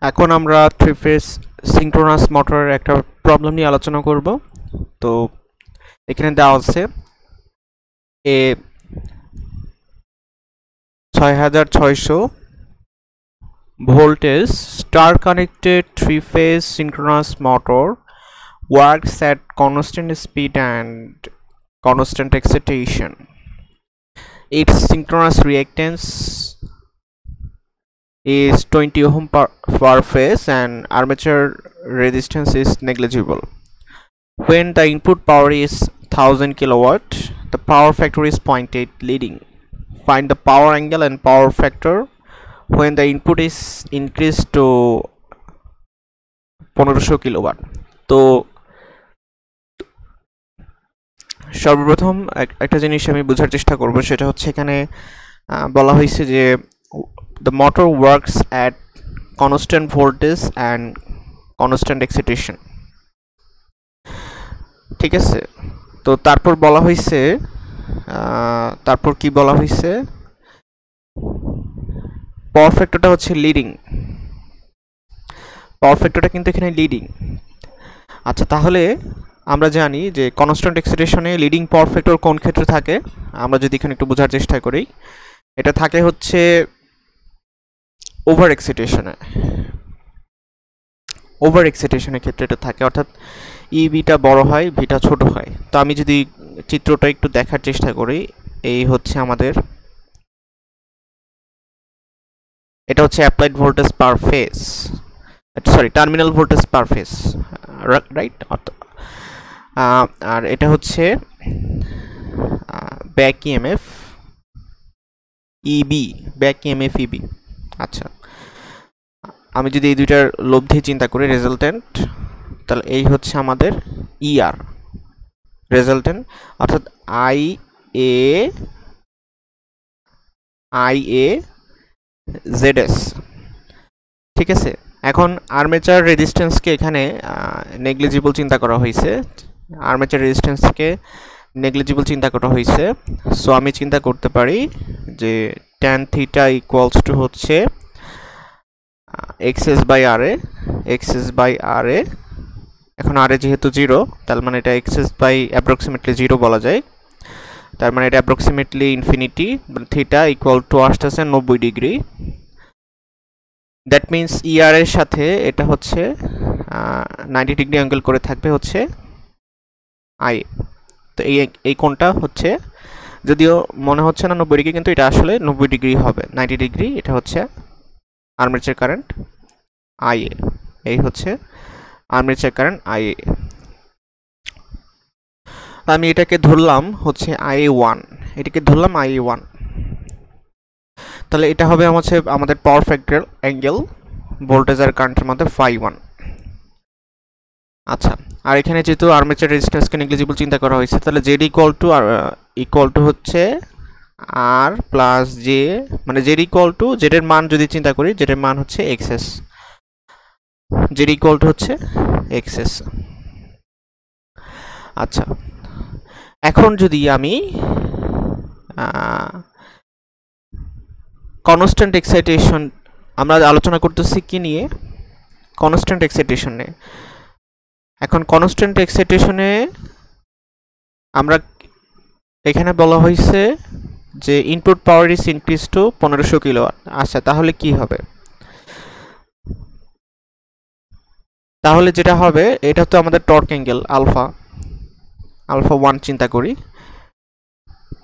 এখন আমরা three phase synchronous মোটরের একটা প্রবলেম নিয়ে আলোচনা করব। তো এখানে দেওয়া আছে এ 6600 voltage star connected three phase synchronous motor works at constant speed and constant excitation. Its synchronous reactance is 20 ohm per phase and armature resistance is negligible. When the input power is 1000 kilowatt, the power factor is 0.8 leading. Find the power angle and power factor when the input is increased to 1500 kilowatt. তো সর্বপ্রথম একটা জিনিস আমি বোঝার চেষ্টা করব, সেটা হচ্ছে এখানে বলা হয়েছে যে the motor works at constant voltage and constant excitation. ঠিক আছে, তো তারপর বলা হয়েছে তারপর কি বলা হয়েছে, পাওয়ার ফ্যাক্টরটা হচ্ছে লিডিং। পাওয়ার ফ্যাক্টরটা কিন্তু এখানে লিডিং। আচ্ছা, তাহলে আমরা জানি যে কনস্ট্যান্ট এক্সাইটেশনে লিডিং পাওয়ার ফ্যাক্টর কোন ক্ষেত্রে থাকে। আমরা যদি এখানে একটু বোঝার চেষ্টা করি, এটা থাকে হচ্ছে ওভার এক্সাইটেশনে। ওভার এক্সাইটেশনের ক্ষেত্রে এটা থাকে, অর্থাৎ ইবিটা বড় হয়, ভিটা ছোট হয়। তো আমি যদি চিত্রটা একটু দেখার চেষ্টা করি, এই হচ্ছে আমাদের, এটা হচ্ছে applied voltage per phase, sorry terminal voltage per phase, right. আর এটা হচ্ছে back EMF EB, back EMF EB. আচ্ছা, আমি যদি এই দুইটার লব্ধি চিন্তা করি, রেজাল্টেন্ট, তাহলে এই হচ্ছে আমাদের ইআর রেজাল্টেন্ট, অর্থাৎ আই এ জেডএস। ঠিক আছে, এখন আর্মেচার রেজিস্ট্যান্সকে এখানে নেগলিজিবল চিন্তা করা হয়েছে। আর্মেচার রেজিস্ট্যান্সকে নেগলিজিবল চিন্তা করা হয়েছে। সো আমি চিন্তা করতে পারি যে ট্যান থিটা ইকুয়ালস টু হচ্ছে এক্সএস বাই আর এ। এখন আর এ যেহেতু জিরো, তার মানে এটা এক্সএস বাই অ্যাপ্রক্সিমেটলি জিরো বলা যায়। তার মানে এটা approximately infinity, theta equal to আসতেছে 90 ডিগ্রি। দ্যাট মিনস ইআর এর সাথে এটা হচ্ছে 90 ডিগ্রি অ্যাঙ্গেল করে থাকবে হচ্ছে আই। তো এই কোণটা হচ্ছে, যদিও মনে হচ্ছে না 90 ডিগ্রি, কিন্তু এটা আসলে 90 ডিগ্রি হবে, 90 ডিগ্রি। এটা হচ্ছে আর্মেচার কারেন্ট আই এ, এই হচ্ছে আর্মেচার কারেন্ট আই এ। আমি এটাকে ধরলাম হচ্ছে IA1, এটাকে ধরলাম IA1। তাহলে এটা হবে আমাদের পাওয়ার ফ্যাক্টর অ্যাঙ্গেল ভোল্টেজ আর কারেন্টের মধ্যে φ1। আচ্ছা, আর এখানে যেহেতু আর্মেচার রেজিস্ট্যান্সকে নেগলিজিবল চিন্তা করা হয়েছে, তাহলে জেড ইকুয়াল টু হচ্ছে আর প্লাস জে, মানে জেড ইকুয়াল টু, জেডের মান যদি চিন্তা করি, জেডের মান হচ্ছে এক্সএস, জেড ইকুয়াল টু হচ্ছে এক্সএস। আচ্ছা, এখন যদি আমি কনস্ট্যান্ট এক্সাইটেশন, আমরা আলোচনা করতেছি কি নিয়ে, কনস্ট্যান্ট এক্সাইটেশন নিয়ে। এখন কনস্ট্যান্ট এক্সাইটেশনে আমরা এখানে বলা হয়েছে যে input power is increase two 1500 kilowatt. আচ্ছা, তাহলে কি হবে? তাহলে যেটা হবে, এটা তো আমাদের টর্ক অ্যাঙ্গেল আলফা 1 চিন্তা করি।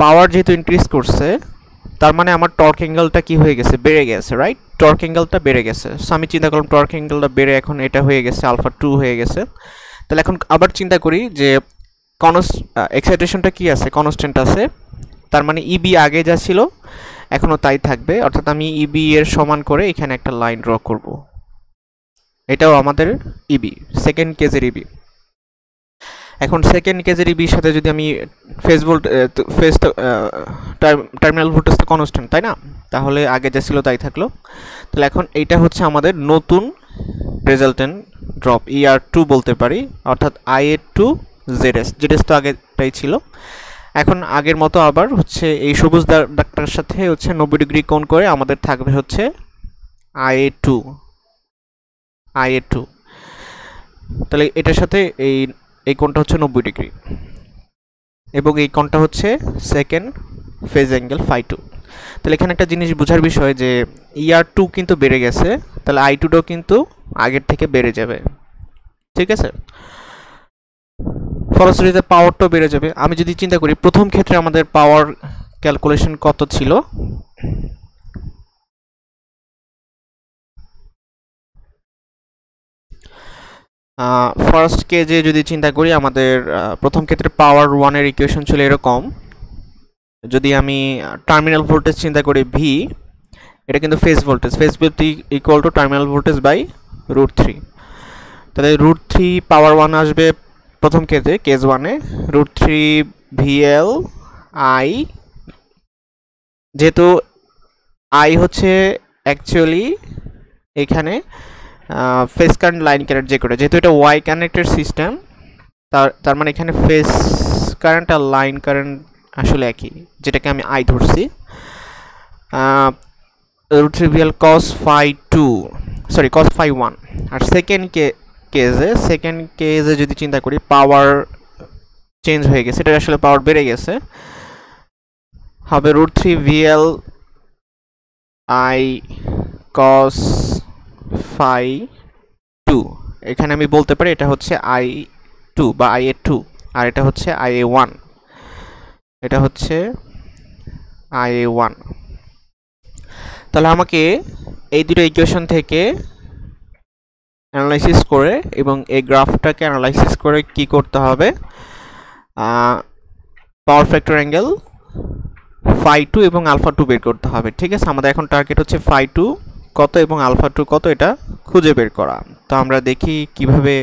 পাওয়ার যেহেতু ইনক্রিজ করছে, তার মানে আমার টর্ক অ্যাঙ্গেলটা কি হয়ে গেছে, বেড়ে গেছে, রাইট? টর্ক অ্যাঙ্গেলটা বেড়ে গেছে। সো আমি চিন্তা করলাম টর্ক অ্যাঙ্গেলটা বেড়ে এখন এটা হয়ে গেছে আলফা 2 হয়ে গেছে। তাহলে এখন আবার চিন্তা করি যে এক্সাইটেশনটা কি আছে, কনস্ট্যান্ট আছে। তার মানে ইবি আগে যা ছিল এখনও তাই থাকবে, অর্থাৎ আমি ইবি এর সমান করে এখানে একটা লাইন ড্র করব। এটাও আমাদের সেকেন্ড কেজের ইবি। এখন সেকেন্ড কেজের ইবির সাথে যদি আমি টার্মিনাল ভোল্টেজ তো কনস্ট্যান্ট, তাই না? তাহলে আগে যা ছিল তাই থাকলো। তাহলে এখন এইটা হচ্ছে আমাদের নতুন রেজাল্টেন্ট ড্রপ, ER2 বলতে পারি, অর্থাৎ IA2 ZS তো আগেটাই ছিল। এখন আগের মতো আবার হচ্ছে এই সবুজ দাগটার সাথে হচ্ছে 90 ডিগ্রি কোণ করে আমাদের থাকবে হচ্ছে IA2। IA2, তাহলে এটার সাথে এই কোণটা হচ্ছে 90 ডিগ্রি এবং এই কোণটা হচ্ছে সেকেন্ড ফেজ অ্যাঙ্গেল φ2। তাহলে এখানে একটা জিনিস বোঝার বিষয় যে ER2 কিন্তু বেড়ে গেছে, তাহলে I2টাও কিন্তু আগের থেকে বেড়ে যাবে, ঠিক আছে। ফলশ্রুতিতে পাওয়ারটাও বেড়ে যাবে। আমি যদি চিন্তা করি প্রথম ক্ষেত্রে আমাদের পাওয়ার ক্যালকুলেশন কত ছিল, ফার্স্ট কেজে যদি চিন্তা করি আমাদের প্রথম ক্ষেত্রে পাওয়ার 1 এর ইকুয়েশন ছিল এরকম। যদি আমি টার্মিনাল ভোল্টেজ চিন্তা করি V, এটা কিন্তু phase voltage equal to terminal voltage by √3। তাহলে √3 পাওয়ার 1 আসবে প্রথম কেজে, কেজ 1-এ √3 VL I, যেহেতু I হচ্ছে অ্যাকচুয়ালি এখানে ফেজ কারেন্ট লাইন কারেন্ট যে করে, যেহেতু এটা ওয়াই কানেক্টেড সিস্টেম, তার মানে এখানে ফেজ কারেন্ট আর লাইন কারেন্ট আসলে একই, যেটাকে আমি I ধরছি। √3 VL cos φ2, সরি cos φ1। আর সেকেন্ড কেজে যদি চিন্তা করি পাওয়ার চেঞ্জ হয়ে গেছে, এটা আসলে পাওয়ার বেড়ে গেছে, হবে √3 VL I cos φ2। এখানে আমি বলতে পারি এটা হচ্ছে I2 বা IA2 আর এটা হচ্ছে IA1, এটা হচ্ছে IA1। তাহলে আমাকে এই দুটো ইকুয়েশন থেকে অ্যানালাইসিস করে এবং এই গ্রাফটাকে অ্যানালাইসিস করে কি করতে হবে, পাওয়ার ফ্যাক্টর অ্যাঙ্গেল φ2 এবং α2 বের করতে হবে, ঠিক আছে। আমাদের এখন টার্গেট হচ্ছে φ2 কত এবং α2 কত এটা খুঁজে বের করা। তো আমরা দেখি কিভাবে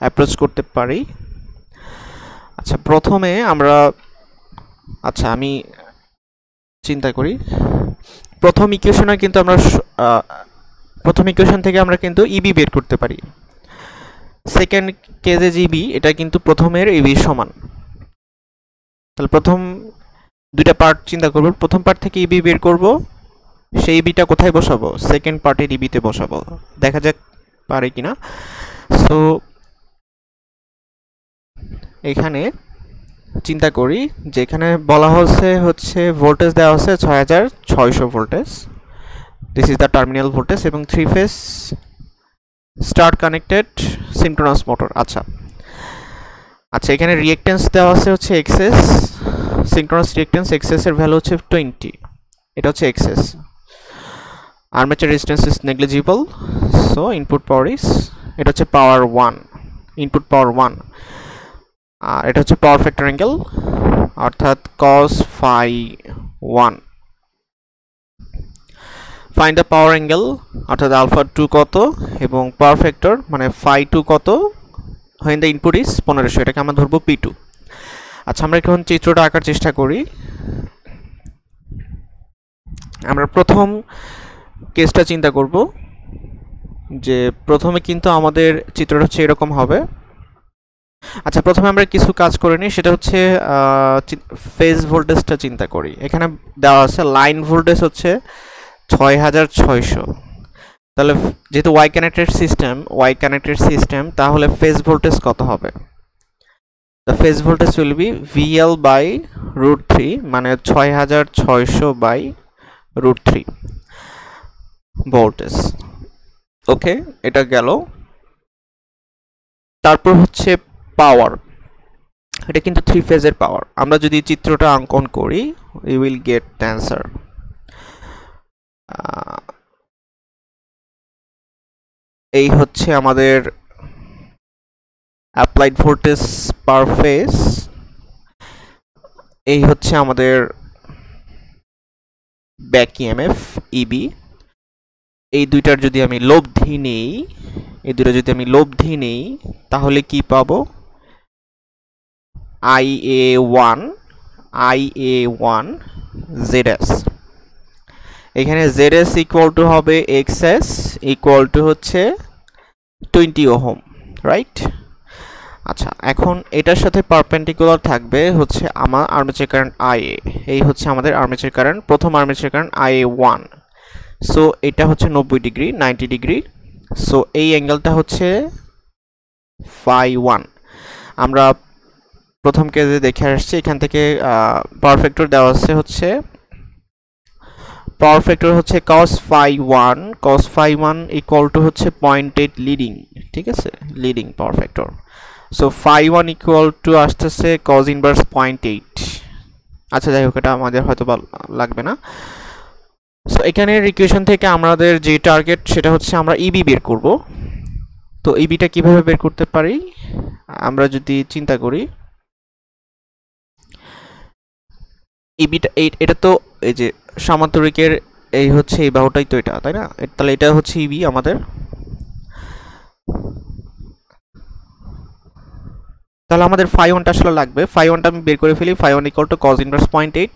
অ্যাপ্রোচ করতে পারি। আচ্ছা প্রথমে আমরা আমি চিন্তা করি প্রথম ইকুয়েশনে কিন্তু আমরা প্রথম ইকুয়েশন থেকে আমরা কিন্তু ইবি বের করতে পারি। সেকেন্ড কেজে জিবি এটা কিন্তু প্রথমের ইবি সমান। তাহলে প্রথম দুইটা পার্ট চিন্তা করব, প্রথম পার্ট থেকে ইবি বের করব, সেই ইবিটা কোথায় বসাবো, সেকেন্ড পার্টের ইবিতে বসাবো, দেখা যাক পারে কিনা। সো এখানে চিন্তা করি যে এখানে বলা হচ্ছে ভোল্টেজ দেওয়া হচ্ছে 6600 voltage, this is the terminal voltage এবং 3 phase star connected synchronous motor. আচ্ছা এখানে রিঅ্যাকট্যান্স দেওয়া হচ্ছে এক্সএস, সিনক্রোনাস রিঅ্যাকট্যান্স এক্সএস এর ভ্যালু হচ্ছে 20, এটা হচ্ছে XS. Armature resistance is negligible, so input power is, এটা হচ্ছে পাওয়ার 1, ইনপুট পাওয়ার 1। আর এটা হচ্ছে পাওয়ার ফ্যাক্টর অ্যাঙ্গেল অর্থাৎ cos φ1। Find the power angle অর্থাৎ α2 কত এবং পাওয়ার ফ্যাক্টর মানে φ2 কত, when the input is 1500, এটাকে আমরা ধরবো P2। আচ্ছা আমরা এখন চিত্রটা আঁকার চেষ্টা করি। আমরা প্রথম কেসটা চিন্তা করব যে প্রথমে কিন্তু আমাদের চিত্রটা হচ্ছে এরকম হবে। আচ্ছা প্রথমে আমরা কিছু কাজ করে নিই, সেটা হচ্ছে ফেজ ভোল্টেজটা চিন্তা করি। এখানে দেওয়া আছে লাইন ভোল্টেজ হচ্ছে 6600, তাহলে যেহেতু ওয়াই কানেক্টেড সিস্টেম তাহলে ফেজ ভোল্টেজ কত হবে, the phase voltage will be VL by √3, মানে 6600 বাই √3 ভোল্টেজ। ওকে এটা গেল। তারপর হচ্ছে পাওয়ার, এটা কিন্তু 3 ফেজের পাওয়ার। আমরা যদি চিত্রটা অঙ্কন করি we will get the answer। এই হচ্ছে আমাদের অ্যাপ্লাইড ভোল্টেজ পার ফেজ, এই হচ্ছে আমাদের ব্যাক ইএমএফ EB। এই দুইটার যদি আমি লব্ধি নেই তাহলে কি পাবো, IA1 ZS। এখানে ZS ইকুয়াল টু হবে XS ইকুয়াল টু হচ্ছে 20 ওহম, রাইট। আচ্ছা এখন এটার সাথে পারপেন্ডিকুলার থাকবে হচ্ছে আমার আর্মেচার কারেন্ট IA, এই হচ্ছে আমাদের আর্মেচার কারেন্ট, প্রথম আর্মেচার কারেন্ট IA1। সো এটা হচ্ছে 90 ডিগ্রি সো এই অ্যাঙ্গেলটা হচ্ছে ফাই 1। আমরা প্রথম কেসে দেখে আসছি, এখান থেকে পাওয়ার ফ্যাক্টর দেওয়া হচ্ছে পাওয়ার ফ্যাক্টর হচ্ছে cos phi 1, cos phi 1 equal two হচ্ছে 0.8 লিডিং, ঠিক আছে, leading power factor. So phi 1 equal two আসতেছে cos ইনভার্স 0.8। আচ্ছা যাই হোক, এটা আমাদের হয়তো লাগবে না। সো এখানের ইকুয়েশন থেকে আমাদের যে টার্গেট সেটা হচ্ছে আমরা ইবি বের করব। তো ইবিটা কিভাবে বের করতে পারি আমরা যদি চিন্তা করি, ইবিটা এটা তো এই যে সামান্তরিকের এই হচ্ছে এই বাহুটাই তো এটা, তাই না? তাহলে এটা হচ্ছে ইবি আমাদের। তাহলে আমাদের ফাই 1টা আসলে লাগবে। ফাই 1টা আমি বের করে ফেলি। Phi 1 equal to cos inverse 0.8।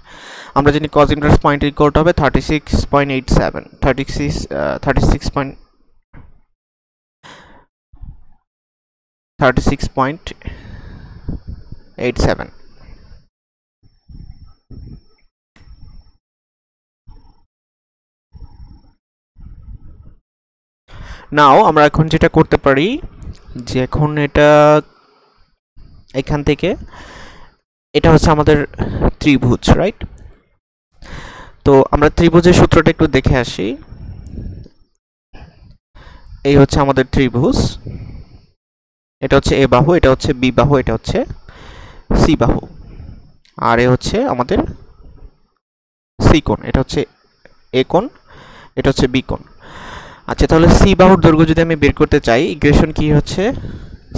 আমরা জানি cos ইনভার্স 0.8 ইকুয়াল টু হবে 36.87, 36.87। নাও আমরা এখন যেটা করতে পারি যে এখন এটা এখান থেকে এটা হচ্ছে আমাদের ত্রিভুজ, রাইট? তো আমরা ত্রিভুজের সূত্রটা একটু দেখে আসি। এই হচ্ছে আমাদের ত্রিভুজ, এটা হচ্ছে এ বাহু, এটা হচ্ছে বি বাহু, এটা হচ্ছে সি বাহু, আর এ হচ্ছে আমাদের সি কোণ, এটা হচ্ছে এ কোণ, এটা হচ্ছে বি কোণ। আচ্ছা, তাহলে সি বাহুর দৈর্ঘ্য যদি আমি বের করতে চাই, ইকুয়েশন কি হচ্ছে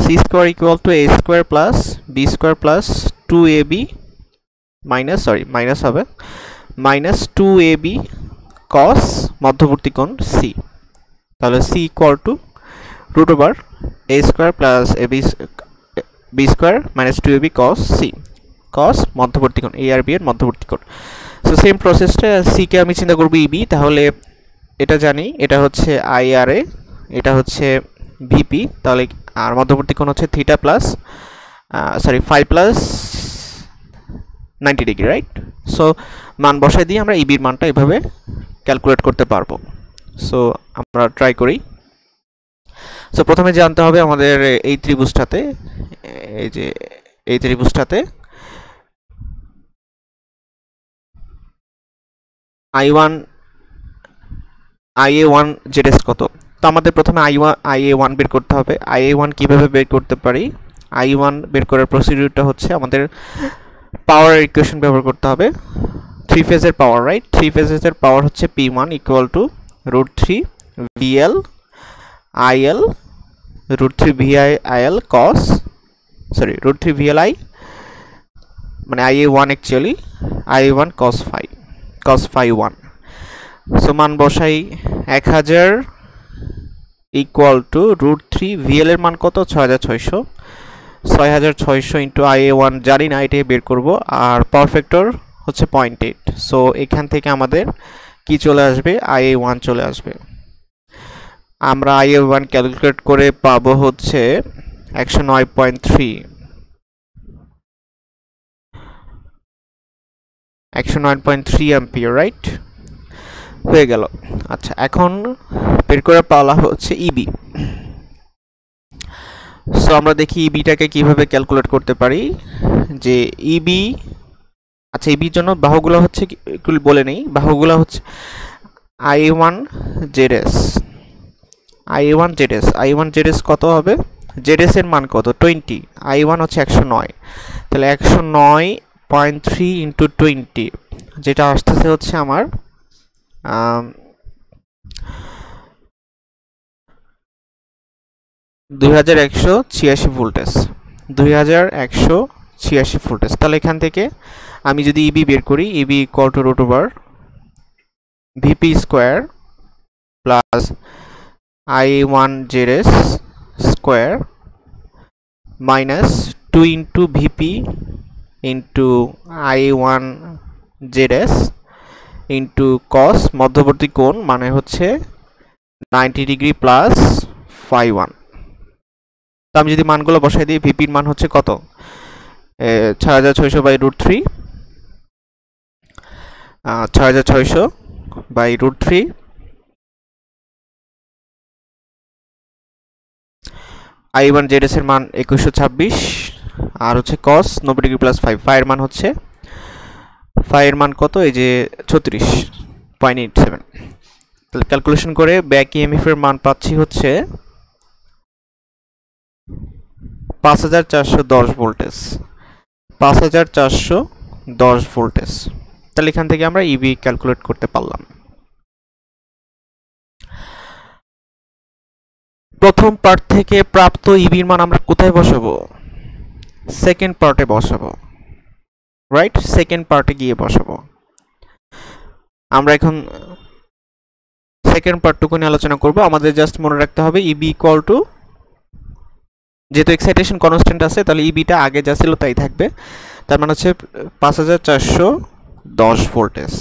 C square equal to A square plus B square plus 2ab minus হবে মাইনাস 2ab cos মধ্যবর্তী কোণ সি। তাহলে C equal to root over A square plus B square minus 2ab cos C, cos মধ্যবর্তী কোণ, A আর B এর মধ্যবর্তী কোণ। সো সেম প্রসেসটা সি কে আমি চিন্তা করব ইবি। তাহলে এটা জানি, এটা হচ্ছে আইআরএ, এটা হচ্ছে ভিপি, তাহলে আর মধ্যবর্তী কোণ হচ্ছে theta plus phi plus 90 degree, right? So মান বসাই দিয়ে আমরা ইবির মানটা এভাবে ক্যালকুলেট করতে পারবো। সো আমরা ট্রাই করি। সো প্রথমে জানতে হবে আমাদের এই ত্রিভুজটাতে, এই যে এই ত্রিভুজটাতে I1 IA1 ZS কত। তো আমাদের প্রথমে IA1 বের করতে হবে। IA1 কিভাবে বের করতে পারি? I1 বের করার প্রসিডিউরটা হচ্ছে আমাদের পাওয়ার ইকুয়েশন ব্যবহার করতে হবে। থ্রি ফেজের পাওয়ার, রাইট? থ্রি ফেজের পাওয়ার হচ্ছে P1 equal to √3 VL IL √3 VI IL cos √3 VLI মানে IA1 actually IA1 cos phi 1। So মান বসাই 1000 ইকুয়াল টু √3 VL এর মান কত 6600 ইন্টু IA1 জানি না, এটাই বের করব। আর পাওয়ার ফ্যাক্টর হচ্ছে 0.8। সো এখান থেকে আমাদের কি চলে আসবে, IA1 চলে আসবে। আমরা IA1 ক্যালকুলেট করে পাবো হচ্ছে 109.3 অ্যাম্পিয়ার, রাইট? হয়ে গেল। আচ্ছা, এখন বের করে পাওয়া হচ্ছে ইবি। সো আমরা দেখি ইবিটাকে কিভাবে ক্যালকুলেট করতে পারি। যে ইবি, আচ্ছা ইবির জন্য বাহুগুলো হচ্ছে একটু বলে নেই। বাহুগুলো হচ্ছে I1 ZS, I1 ZS কত হবে? ZS এর মান কত 20, I1 হচ্ছে 109, তাহলে 109.3 ইন্টু 20 যেটা আসতেছে হচ্ছে আমার 2186 ভোল্টেজ, 2186 ভোল্টেজ। তাহলে এখান থেকে আমি যদি ইবি বের করি, EB equal to root over VP square plus I1 ZS square minus 2 into VP into I1 ZS into cos মধ্যবর্তী কোণ মানে হচ্ছে 90 ডিগ্রি প্লাস phi 1। তো আমি যদি মানগুলো বসাই দিই, ভিপির মান হচ্ছে কত 6600 বাই √3, 6600 বাই √3 I1 ZS এর মান 2126 আর হচ্ছে cos 90 ডিগ্রি প্লাস 5 ফাই এর মান হচ্ছে ফাই এর মান কত এই যে 36.87 তাহলে ক্যালকুলেশন করে ব্যাক ইএমএফ এর মান পাচ্ছি হচ্ছে 5410 ভোল্টেজ 5410 ভোল্টেজ তাহলে এখান থেকে আমরা ইবি ক্যালকুলেট করতে পারলাম প্রথম পার্ট থেকে প্রাপ্ত ইবির মান আমরা কোথায় বসাবো সেকেন্ড পার্টে বসাবো রাইট সেকেন্ড পার্টে গিয়ে বসাবো আমরা এখন সেকেন্ড পার্টটুকু নিয়ে আলোচনা করব আমাদের জাস্ট মনে রাখতে হবে ইবি ইকুয়াল টু যেহেতু এক্সাইটেশন কনস্ট্যান্ট আছে তাহলে ইবিটা আগে যা ছিল তাই থাকবে তার মানে হচ্ছে 5410 ভোল্টেজ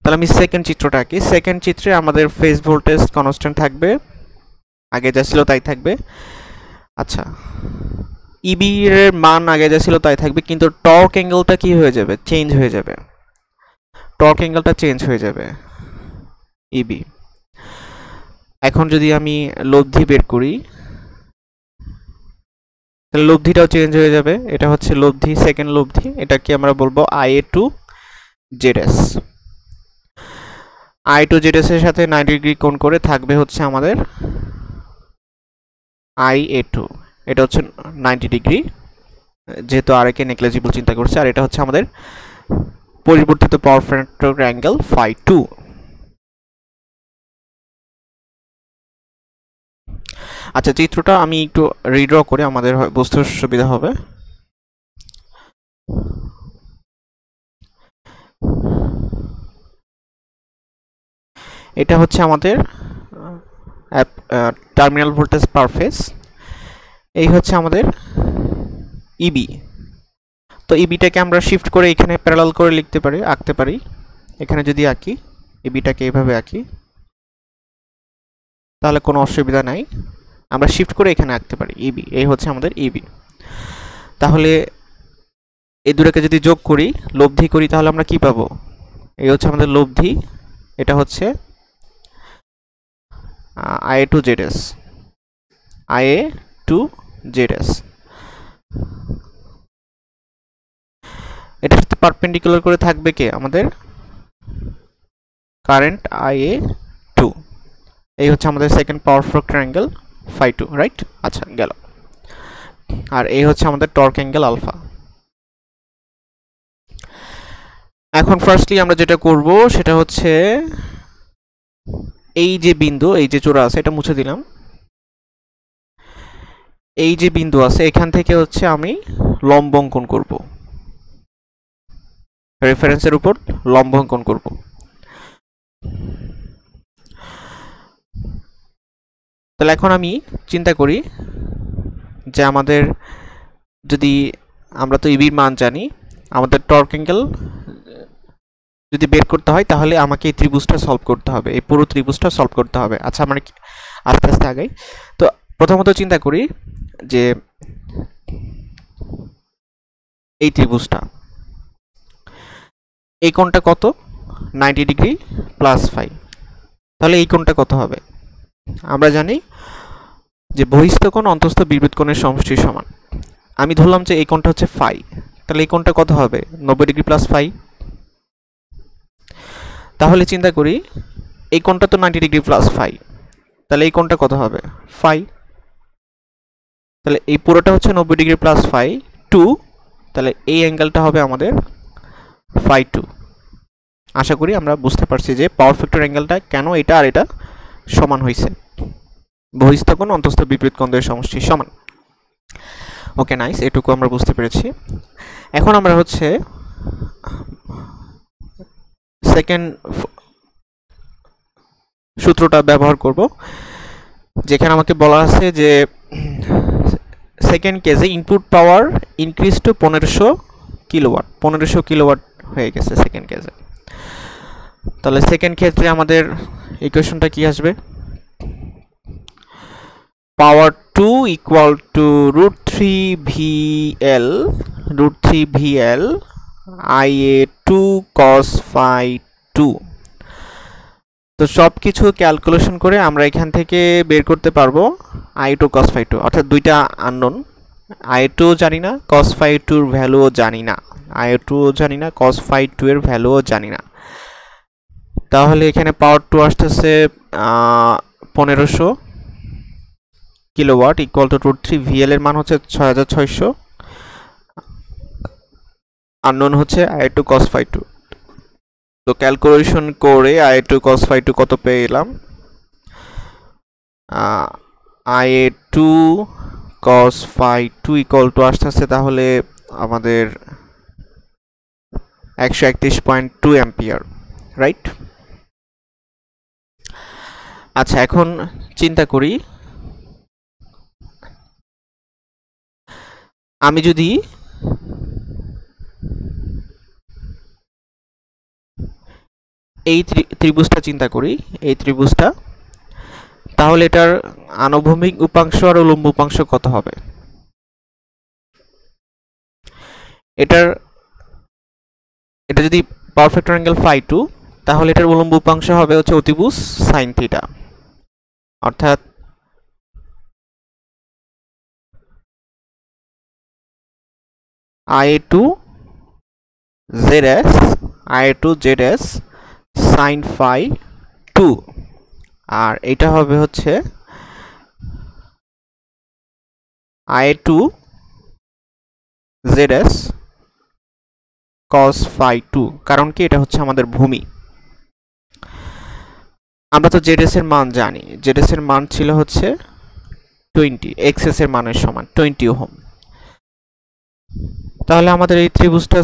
তাহলে আমি সেকেন্ড চিত্রটা আঁকি সেকেন্ড চিত্রে আমাদের ফেজ ভোল্টেজ কনস্ট্যান্ট থাকবে আগে যা ছিল তাই থাকবে আচ্ছা ইবি এর মান আগে যা ছিল তাই থাকবে কিন্তু টর্ক অ্যাঙ্গেলটা কি হয়ে যাবে চেঞ্জ হয়ে যাবে টর্ক অ্যাঙ্গেলটা চেঞ্জ হয়ে যাবে ইবি এখন যদি আমি লব্ধি বের করি তাহলে লব্ধিটাও চেঞ্জ হয়ে যাবে এটা হচ্ছে লব্ধি সেকেন্ড লব্ধি এটাকে আমরা বলবো IA2 ZS I2 ZS এর সাথে 90 ডিগ্রি কোণ করে থাকবে হচ্ছে আমাদের IA2 এটা হচ্ছে 90 ডিগ্রি যেহেতু আরেকে নেগলিজিবল চিন্তা করছে আর এটা হচ্ছে আমাদের পরিবর্তিত পাওয়ার ফ্যাক্টর অ্যাঙ্গেল φ2 আচ্ছা চিত্রটা আমি একটু রিড্র করে আমাদের বুঝতে সুবিধা হবে এটা হচ্ছে আমাদের টার্মিনাল ভোল্টেজ পার ফেজ এই হচ্ছে আমাদের ইবি তো ইবিটাকে আমরা শিফট করে এখানে প্যারালাল করে লিখতে পারি আঁকতে পারি এখানে যদি আঁকি ইবিটাকে এইভাবে আঁকি তাহলে কোনো অসুবিধা নাই আমরা শিফট করে এখানে আঁকতে পারি ইবি এই হচ্ছে আমাদের ইবি তাহলে এই দুটোকে যদি যোগ করি লব্ধি করি তাহলে আমরা কি পাবো এই হচ্ছে আমাদের লব্ধি এটা হচ্ছে IA2 ZS IA2 ZS এটার সাথে পারপেন্ডিকুলার করে থাকবে কে আমাদের কারেন্ট IA2 এই হচ্ছে আমাদের second power factor angle φ2 right আচ্ছা গেল আর এই হচ্ছে আমাদের টর্ক অ্যাঙ্গেল আলফা এখন ফার্স্টলি আমরা যেটা করব সেটা হচ্ছে এই যে বিন্দু এই যে চূড়া আছে এটা মুছে দিলাম এই যে বিন্দু আছে এখান থেকে হচ্ছে আমি লম্ব অঙ্কন করব রেফারেন্সের উপর লম্ব অঙ্কন করব তাহলে এখন আমি চিন্তা করি যে আমাদের যদি আমরা তো ইবির মান জানি আমাদের টর্ক অ্যাঙ্গেল যদি বের করতে হয় তাহলে আমাকে এই ত্রিভুজটা সলভ করতে হবে এই পুরো ত্রিভুজটা সলভ করতে হবে আচ্ছা আমরা আস্তে আস্তে আগাই তো প্রথমত চিন্তা করি যে এই ত্রিভুজটা এই কোণটা কত 90 ডিগ্রি প্লাস ফাই তাহলে এই কোণটা কত হবে আমরা জানি যে বহিস্থ কোণ অন্তঃস্থ বিপরীত কোণের সমষ্টির সমান আমি ধরলাম যে এই কোণটা হচ্ছে ফাই তাহলে এই কোণটা কত হবে 90 ডিগ্রি প্লাস ফাই তাহলে চিন্তা করি এই কোণটা তো 90 ডিগ্রি প্লাস ফাই তাহলে এই কোণটা কত হবে ফাই তাহলে এই পুরোটা হচ্ছে 90 ডিগ্রি প্লাস ফাই 2 তাহলে এই অ্যাঙ্গেলটা হবে আমাদের φ2 আশা করি আমরা বুঝতে পারছি যে পাওয়ার ফ্যাক্টর অ্যাঙ্গেলটা কেন এটা আর এটা সমান হয়েছে বহিস্থ কোণ অন্তঃস্থ বিপরীত কোণের সমষ্টি সমান ওকে নাইস এটুকু আমরা বুঝতে পেরেছি এখন আমরা হচ্ছে সেকেন্ড সূত্রটা ব্যবহার করব যেখানে আমাকে বলা আছে যে সেকেন্ড কেসে ইনপুট পাওয়ার ইনক্রিজ টু 1500 কিলোওয়াট হয়ে গেছে সেকেন্ড কেসে তাহলে সেকেন্ড ক্ষেত্রে আমাদের ইকুয়েশনটা কি আসবে পাওয়ার 2 equal two √3 VL IA2 cos φ2 তো সব কিছু ক্যালকুলেশন করে আমরা এখান থেকে বের করতে পারবো i2 cos phi 2, অর্থাৎ দুইটা আননোন, i2 জানি না, cos phi 2 এর ভ্যালুও জানি না, i2 জানি না, cos phi 2 এর ভ্যালুও জানি না। তাহলে এখানে পাওয়ার 2 আসতেছে 1500 কিলোওয়াট ইকুয়াল টু √3, VL এর মান হচ্ছে 6600, আননোন হচ্ছে i2 cos phi 2। তো ক্যালকুলেশন করে i2 cos phi 2 কত পেলাম, i2 cos phi 2 equal two আসতেছে তাহলে আমাদের 131.2 অ্যাম্পিয়ার, রাইট? আচ্ছা, এখন চিন্তা করি, আমি যদি এই ত্রিভুজটা চিন্তা করি, এই ত্রিভুজটা, তাহলে এটার আনুভূমিক উপাংশ আর উল্লম্ব উপাংশ কত হবে? এটা যদি পাওয়ার ফ্যাক্টর অ্যাঙ্গেল phi 2, তাহলে এটার উল্লম্ব উপাংশ হবে হচ্ছে অতিভুজ sin থিটা, অর্থাৎ i2 zs sin phi 2, আর এটা হবে হচ্ছে i2 zs cos phi 2, কারণ কি এটা হচ্ছে আমাদের ভূমি। আমরা তো zs এর মান জানি, zs এর মান ছিল হচ্ছে 20, xs এর মানের সমান 20 ওহম। তাহলে আমাদের এই ত্রিভুজটা,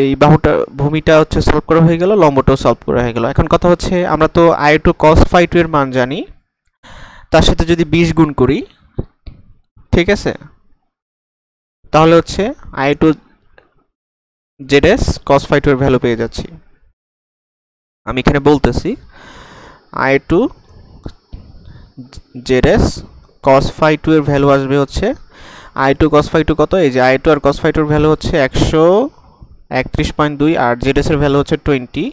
এই বাহুটা, ভূমিটা হচ্ছে সলভ করা হয়ে গেল, লম্বটাও সলভ করা হয়ে গেল। এখন কথা হচ্ছে, আমরা তো i2 cos phi 2 এর মান জানি, তার সাথে যদি 20 গুণ করি, ঠিক আছে, তাহলে হচ্ছে i2 zs cos phi 2 এর ভ্যালু পেয়ে যাচ্ছি। আমি এখানে বলতেছি i2 zs cos phi 2 এর ভ্যালু আসবে হচ্ছে i2 cos phi 2 কত, এই যে i2 আর cos phi 2 এর ভ্যালু হচ্ছে 131.2 আর zs এর ভ্যালু হচ্ছে 20,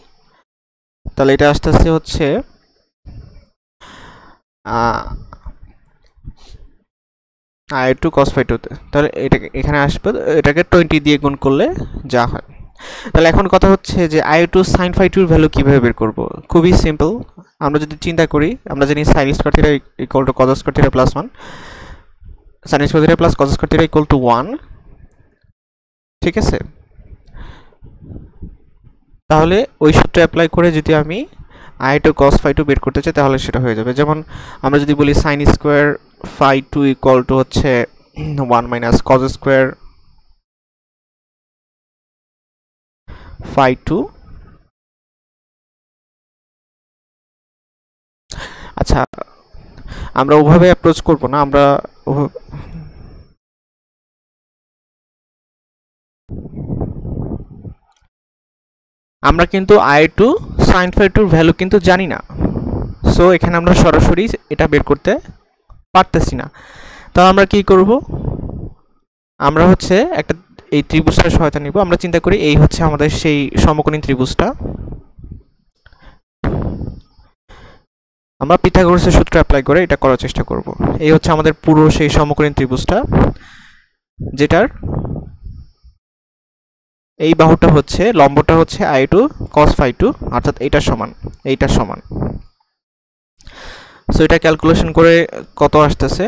তাহলে এটা আসতেছে হচ্ছে i2 cos phi 2 তে, তাহলে এটা এখানে আসবে, এটাকে 20 দিয়ে গুণ করলে যা হয়। তাহলে এখন কথা হচ্ছে যে i2 sin phi 2 এর ভ্যালু কিভাবে বের করব? খুবই সিম্পল। আমরা যদি চিন্তা করি, আমরা জানি sin square theta equal to cos square theta plus 1, sin square theta plus cos square theta equal to 1, ঠিক আছে? তাহলে ওই সূত্র অ্যাপ্লাই করে যদি আমি i2 cos phi 2 বের করতে চাই, তাহলে সেটা হয়ে যাবে। যেমন আমরা যদি বলি sin square phi 2 equal two হচ্ছে 1 মাইনাস cos স্কয়ার phi 2, আচ্ছা আমরা ওভাবে অ্যাপ্রোচ করব না, আমরা কিন্তু i2 sin phi 2 এর ভ্যালু কিন্তু জানি না, সো এখানে আমরা সরাসরি এটা বের করতে পারতেছি না। তাহলে আমরা কি করব, আমরা হচ্ছে একটা এই ত্রিভুজটার সহায়তা নিব। আমরা চিন্তা করি এই হচ্ছে আমাদের সেই সমকোণী ত্রিভুজটা, আমরা পিথাগোরাসের সূত্র অ্যাপ্লাই করে এটা করার চেষ্টা করব। এই হচ্ছে আমাদের পুরো সেই সমকোণী ত্রিভুজটা, যেটার এই বাহুটা হচ্ছে, লম্বটা হচ্ছে i2 cos phi 2, অর্থাৎ এইটার সমান। সো এটা ক্যালকুলেশন করে কত আসতেছে,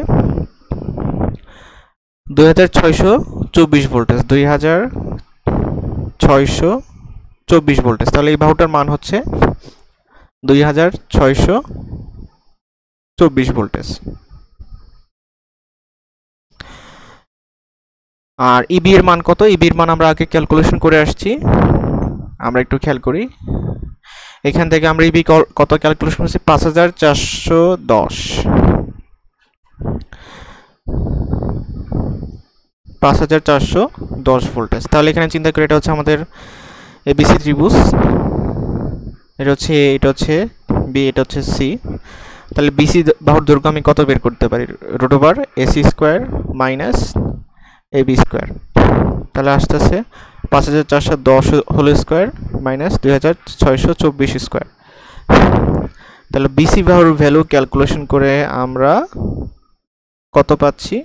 2624 ভোল্টেজ, 2624 ভোল্টেজ। তাহলে এই বাহুটার মান হচ্ছে 2624 ভোল্টেজ। আর ইবি এর মান কত, ইবি এর মান আমরা আগে ক্যালকুলেশন করে আসছি, আমরা একটু খেয়াল করি। এখান থেকে আমরা ইবি কত ক্যালকুলেশন করছি, 5410 ভোল্টেজ। তাহলে এখানে চিন্তা করি, এটা হচ্ছে আমাদের এবিসি ত্রিভুজ, এটা হচ্ছে বি, এটা হচ্ছে সি। তাহলে বিসি বাহুর দৈর্ঘ্য আমি কত বের করতে পারি, √, AC square minus AB square. তাহলে আসতেছে 5410 হোল স্কয়ার মাইনাস 2624 স্কয়ার। তাহলে বিসি ভ্যালু ক্যালকুলেশন করে আমরা কত পাচ্ছি?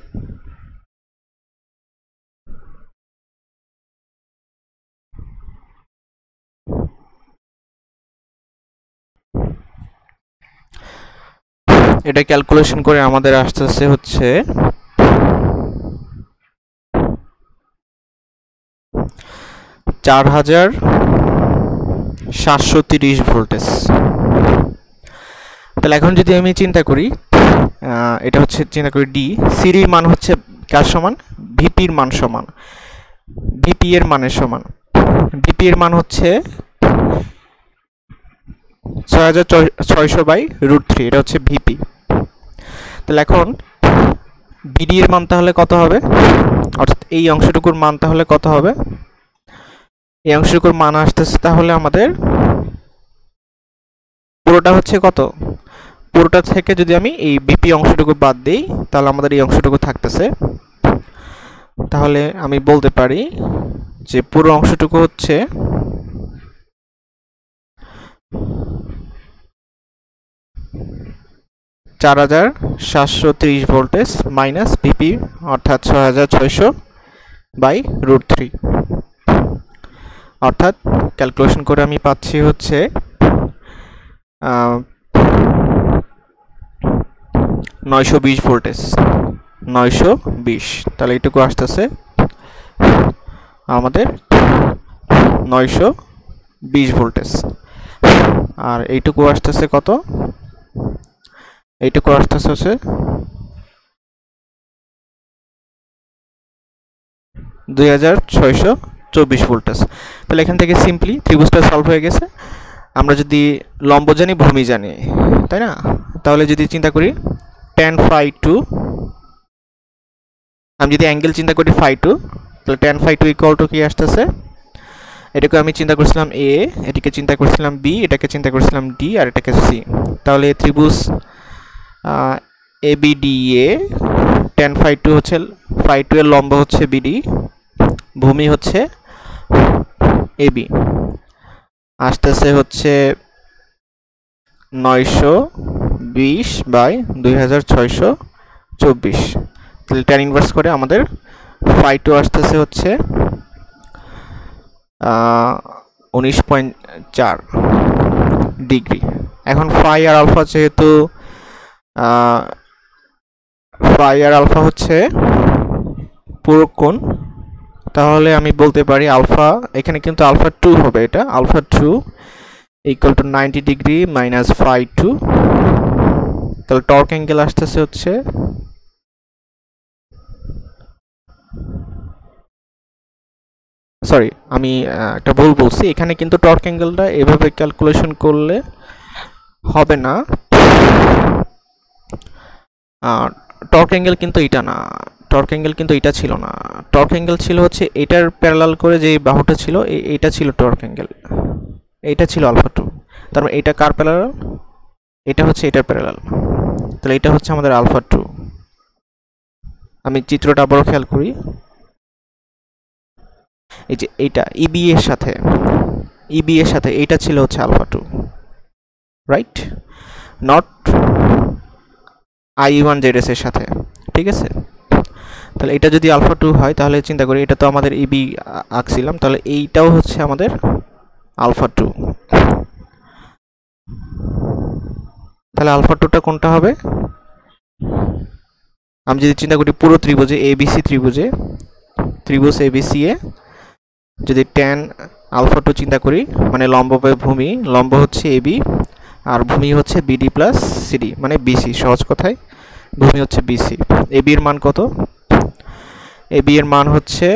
এটা ক্যালকুলেশন করে আমাদের আসতেছে হচ্ছে 4730 ভোল্টেজ। তাহলে এখন যদি আমি চিন্তা করি, এটা হচ্ছে চিন্তা করি ডি, সির মান হচ্ছে কার সমান? ভিপির মান সমান, ভিপি এর মানের সমান। ভিপি এর মান হচ্ছে 6600/√3, এটা হচ্ছে ভিপি। তাহলে এখন বিডি এর মান তাহলে কত হবে? অর্থাৎ এই অংশটুকুর মান তাহলে কত হবে? এই অংশটুকুর মান আসতেছে তাহলে আমাদের পুরোটা হচ্ছে কত? পুরোটা থেকে যদি আমি এই বিপি অংশটুকু বাদ দিই তাহলে আমাদের এই অংশটুকু থাকতেছে। তাহলে আমি বলতে পারি যে পুরো অংশটুকু হচ্ছে 4730 ভোল্টেজ মাইনাস ভিপি অর্থাৎ 6600/√3। অর্থাৎ ক্যালকুলেশন করে আমি পাচ্ছি হচ্ছে 920 ভোল্টেজ, 920। তাহলে এইটুকু আসতেছে আমাদের 920 ভোল্টেজ। আর এইটুকু আসতেছে কত? এইটুকু আসতেছে হচ্ছে 2624 ভোল্টেজ। তাহলে এখান থেকে সিম্পলি ত্রিভুজটা সলভ হয়ে গেছে। আমরা যদি লম্ব জানি, ভূমি জানি, তাই না? তাহলে যদি চিন্তা করি tan phi2, আমি যদি অ্যাঙ্গেল চিন্তা করি phi2, তাহলে tan phi2 ইকুয়াল টু কি আসতেছে? এটাকে আমি চিন্তা করছিলাম এ, এটাকে চিন্তা করছিলাম বি, এটাকে চিন্তা করছিলাম ডি, আর এটাকে সি। তাহলে ত্রিভুজ ABDA tan phi2 হচ্ছে, phi2 এর লম্ব হচ্ছে বিডি, ভূমি হচ্ছে এবি, আসতেছে হচ্ছে 920/2624। তাহলে tan ইনভার্স করে আমাদের phi2 আসতেছে হচ্ছে 19.4 ডিগ্রি। এখন ফাই আর আলফা যেহেতু ফাই আর আলফা হচ্ছে পূরক কোণ, তাহলে আমি বলতে পারি আলফা, এখানে কিন্তু আলফা 2 হবে, এটা alpha 2 equal to 90 degree minus phi2। তাহলে টর্ক অ্যাঙ্গেল আসতেছে হচ্ছে সরি আমি একটা ভুল বলছি, এখানে কিন্তু টর্ক অ্যাঙ্গেলটা এভাবে ক্যালকুলেশন করলে হবে না। টর্ক অ্যাঙ্গেল কিন্তু এটা না, টর্ক অ্যাঙ্গেল কিন্তু এটা ছিল না। টর্ক অ্যাঙ্গেল ছিল হচ্ছে এটার প্যারালাল করে যে বাহুটা ছিল, এটা ছিল টর্ক অ্যাঙ্গেল, এটা ছিল আলফা 2। তার মানে এটা কার প্যারালাল? এটা হচ্ছে এটার প্যারালাল। তাহলে এটা হচ্ছে আমাদের আলফা 2। আমি চিত্রটা আবারও খেয়াল করি, এই যে এইটা ইবি এর সাথে, ইবি এর সাথে এইটা ছিল হচ্ছে আলফা 2, রাইট? নট I1ZS এর সাথে, ঠিক আছে? তাহলে এটা যদি আলফা 2 হয় তাহলে চিন্তা করি এটা তো আমাদের ইবি আঁকছিলাম, তাহলে এইটাও হচ্ছে আমাদের আলফা 2। তাহলে আলফা 2টা কোনটা হবে? আমি যদি চিন্তা করি পুরো ত্রিভুজে এবিসি, ত্রিভুজ এবিসি এ যদি tan আলফা 2 চিন্তা করি, মানে লম্ব বাই ভূমি, লম্ব হচ্ছে এবি আর ভূমি হচ্ছে বিডি প্লাস সিডি, মানে বিসি, সহজ কথায় ভূমি হচ্ছে বিসি। এবি এর মান কত? এবি এর মান হচ্ছে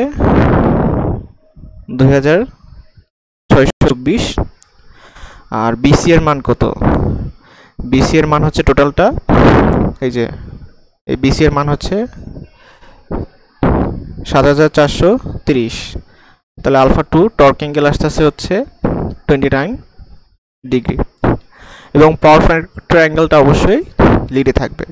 2624। আর বিসি এর মান কত? বিসি এর মান হচ্ছে টোটালটা, এই যে এই বিসি এর মান হচ্ছে 7430। তাহলে আলফা 2 টর্ক অ্যাঙ্গেল আসতেছে হচ্ছে 29 ডিগ্রি এবং পাওয়ার ফ্যাক্টর অ্যাঙ্গেলটা অবশ্যই লিডে থাকবে।